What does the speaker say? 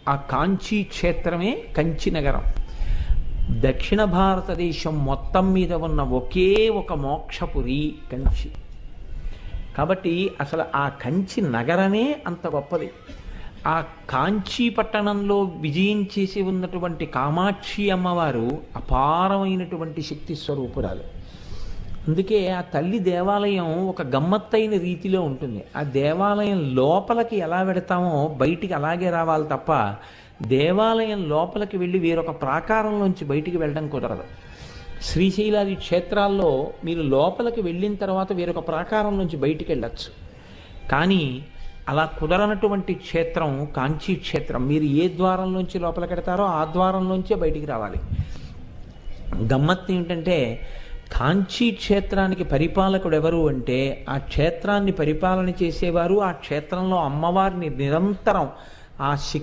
ఆ కాంచీ క్షేత్రమే కంచి నగరం. దక్షిణ భారతదేశం మొత్తం మీద ఉన్న ఒకే ఒక మోక్షపురి కంచి. కాబట్టి అసలు ఆ కంచి నగరమే అంత గొప్పది. ఆ కాంచీ పట్టణంలో విజయం చేసి ఉన్నటువంటి కామాక్షి అమ్మవారు అపారమైనటువంటి శక్తి స్వరూపురాలు. అందుకే ఆ తల్లి దేవాలయం ఒక గమ్మత్తైన రీతిలో ఉంటుంది. ఆ దేవాలయం లోపలికి ఎలా వెడతామో బయటికి అలాగే రావాలి తప్ప దేవాలయం లోపలికి వెళ్ళి వేరొక ప్రాకారంలోంచి బయటికి వెళ్ళడం కుదరదు. శ్రీశైలాది క్షేత్రాల్లో మీరు లోపలికి వెళ్ళిన తర్వాత వేరొక ప్రాకారం నుంచి బయటికి వెళ్ళచ్చు. కానీ అలా కుదరనటువంటి క్షేత్రం కాంచీ క్షేత్రం. మీరు ఏ ద్వారంలోంచి లోపలికి వెడతారో ఆ ద్వారంలోంచే బయటికి రావాలి. గమ్మత్తు ఏమిటంటే కాంచీ క్షేత్రానికి పరిపాలకుడు ఎవరు అంటే ఆ క్షేత్రాన్ని పరిపాలన చేసేవారు, ఆ క్షేత్రంలో అమ్మవారిని నిరంతరం ఆ